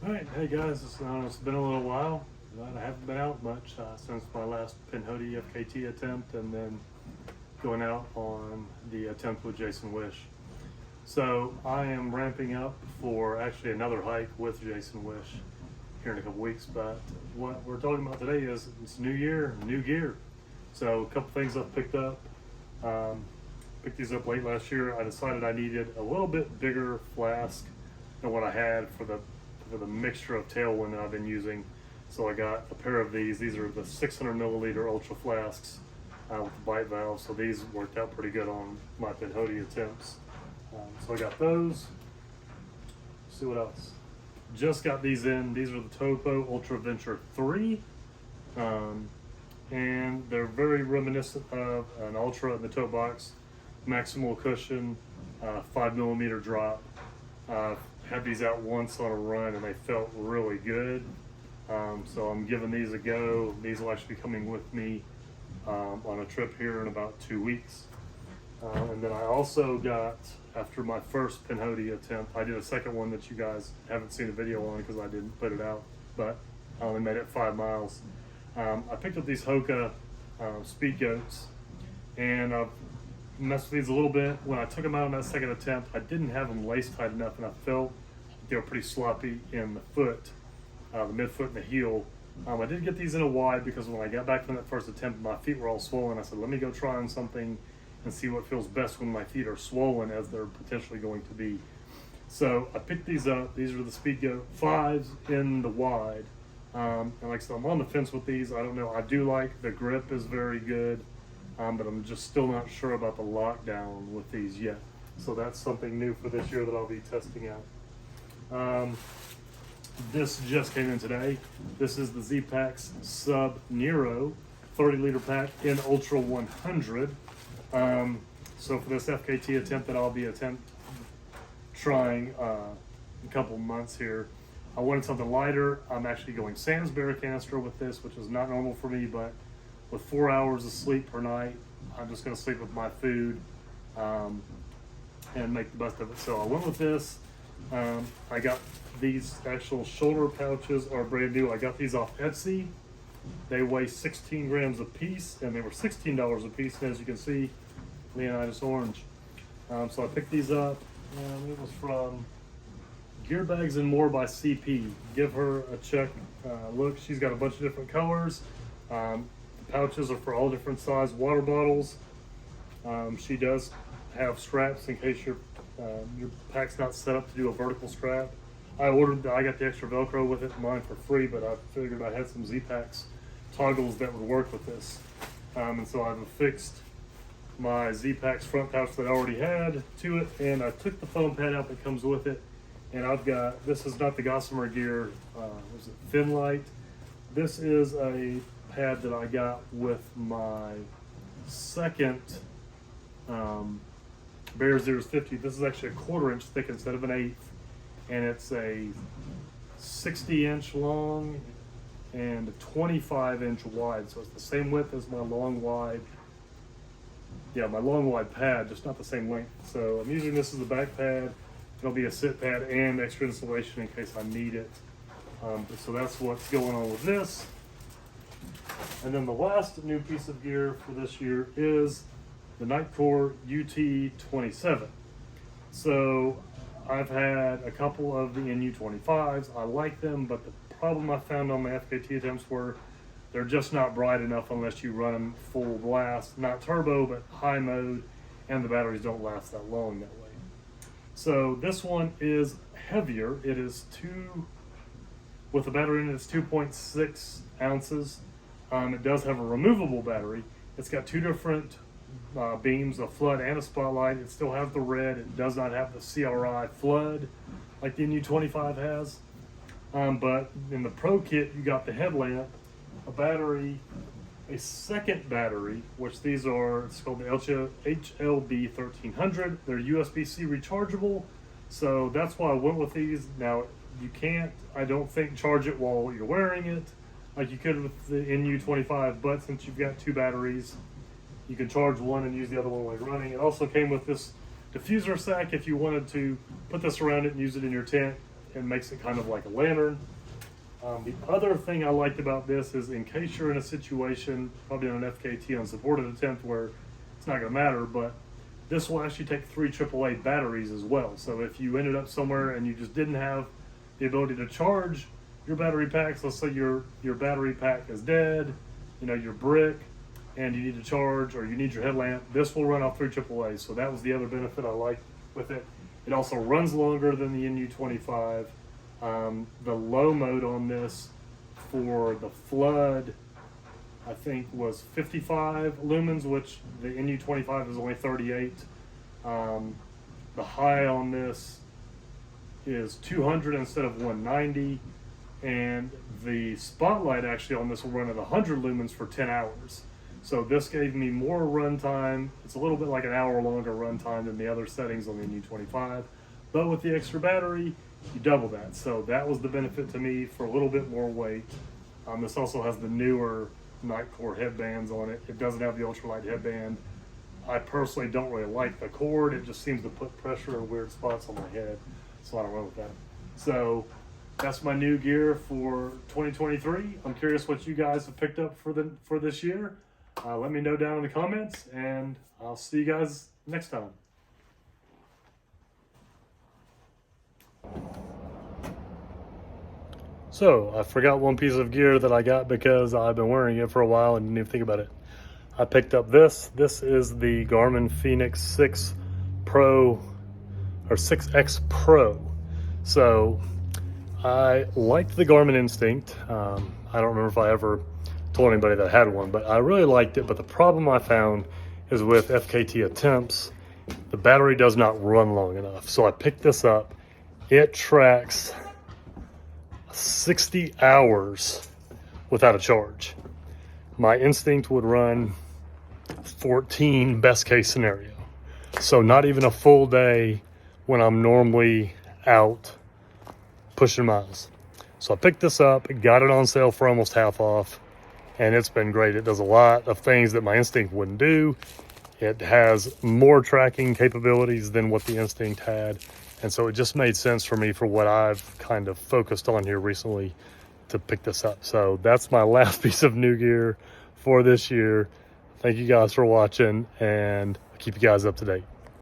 Alright, hey guys, it's been a little while. I haven't been out much since my last Pinhoti FKT attempt and then going out on the attempt with Jason Wish. So I am ramping up for actually another hike with Jason Wish here in a couple weeks, but what we're talking about today is it's new year, new gear. So a couple things I've picked up. Picked these up late last year. I decided I needed a little bit bigger flask than what I had for the mixture of tailwind that I've been using. So I got a pair of these. These are the 600 milliliter ultra flasks with the bite valve. So these worked out pretty good on my Pinhoti attempts. So I got those. Let's see what else. Just got these in. These are the Topo Ultra Venture 3. And they're very reminiscent of an Ultra in the toe box. Maximal cushion, 5 millimeter drop. Had these out once on a run and they felt really good. So I'm giving these a go. These will actually be coming with me on a trip here in about 2 weeks. And then I also got, after my first Pinhoti attempt, I did a second one that you guys haven't seen a video on because I didn't put it out, but I only made it 5 miles. I picked up these Hoka Speed Goats, and I've messed with these a little bit. When I took them out on that second attempt, I didn't have them lace tight enough, and I felt they were pretty sloppy in the foot, the midfoot and the heel. I did get these in a wide because when I got back from that first attempt, my feet were all swollen. I said, let me go try on something and see what feels best when my feet are swollen, as they're potentially going to be. So I picked these up. These are the Speedgoat 5s in the wide. And like I said, I'm on the fence with these. I don't know. I do like the grip is very good, but I'm just still not sure about the lockdown with these yet. So that's something new for this year that I'll be testing out. This just came in today. This is the Z-Packs Sub Nero 30 liter pack in Ultra 100. So for this FKT attempt that I'll be trying a couple months here, I wanted something lighter. I'm actually going Sans Barricanister with this, which is not normal for me, but with 4 hours of sleep per night, I'm just going to sleep with my food and make the best of it. So I went with this. I got these actual shoulder pouches are brand new. I got these off Etsy. They weigh 16 grams a piece, and they were $16 a piece. And as you can see, Leonidas Orange. So I picked these up. It was from Gear Bags and More by CP. Give her a check. Look, she's got a bunch of different colors. The pouches are for all different size water bottles. She does have straps in case your pack's not set up to do a vertical strap. I got the extra Velcro with it, mine for free, but I figured I had some Z-Packs toggles that would work with this. And so I've affixed my Z-Packs front pouch that I already had to it, and I took the foam pad out that comes with it. And I've got, this is not the Gossamer Gear, was it Finlight? This is a pad that I got with my second Bear Zeros 50. This is actually a 1/4 inch thick instead of an 1/8, and it's a 60-inch long and a 25-inch wide. So it's the same width as my long wide. Yeah, my long wide pad, just not the same length. So I'm using this as a back pad. It'll be a sit pad and extra insulation in case I need it. So that's what's going on with this. And then the last new piece of gear for this year is the Nitecore UT27. So I've had a couple of the NU25s. I like them, but the problem I found on my FKT attempts were they're just not bright enough unless you run them full blast, not turbo, but high mode, and the batteries don't last that long that way. So this one is heavier. It is with the battery in it, it's 2.6 ounces. It does have a removable battery. It's got 2 different beams, a flood and a spotlight. It still has the red. It does not have the CRI flood like the NU25 has. But in the Pro kit, you got the headlamp, a battery, a second battery, which these are, it's called the HLB 1300. They're USB-C rechargeable, so that's why I went with these. Now, you can't, I don't think, charge it while you're wearing it like you could with the NU25, but since you've got 2 batteries, you can charge one and use the other one while you're running. It also came with this diffuser sack if you wanted to put this around it and use it in your tent It makes it kind of like a lantern. The other thing I liked about this is, in case you're in a situation, probably on an FKT unsupported attempt, where it's not going to matter, but this will actually take 3 AAA batteries as well. So if you ended up somewhere and you just didn't have the ability to charge your battery packs, let's say your battery pack is dead, you know, your brick, and you need to charge, or you need your headlamp, this will run off 3 AAA. So that was the other benefit I liked with it. It also runs longer than the NU25. The low mode on this for the flood, I think, was 55 lumens, which the NU25 is only 38. The high on this is 200 instead of 190, and the spotlight actually on this will run at 100 lumens for 10 hours. So this gave me more runtime. It's a little bit like an hour longer runtime than the other settings on the NU25, but with the extra battery, you double that. So that was the benefit to me for a little bit more weight. This also has the newer Nitecore headbands on it. It doesn't have the ultralight headband. I personally don't really like the cord. It just seems to put pressure in weird spots on my head, so I don't run with that. So that's my new gear for 2023. I'm curious what you guys have picked up for this year. Let me know down in the comments, and I'll see you guys next time. So I forgot one piece of gear that I got because I've been wearing it for a while and didn't even think about it. I picked up this. This is the Garmin Fenix 6 Pro, or 6X Pro. So I liked the Garmin Instinct. I don't remember if I ever told anybody that I had one, but I really liked it. But the problem I found is with FKT attempts, the battery does not run long enough. So I picked this up. It tracks 60 hours without a charge. My Instinct would run 14 best case scenario. So not even a full day when I'm normally out pushing miles. So I picked this up, got it on sale for almost half off, and it's been great. It does a lot of things that my Instinct wouldn't do. It has more tracking capabilities than what the Instinct had. And so it just made sense for me, for what I've kind of focused on here recently, to pick this up. So that's my last piece of new gear for this year. Thank you guys for watching, and I'll keep you guys up to date.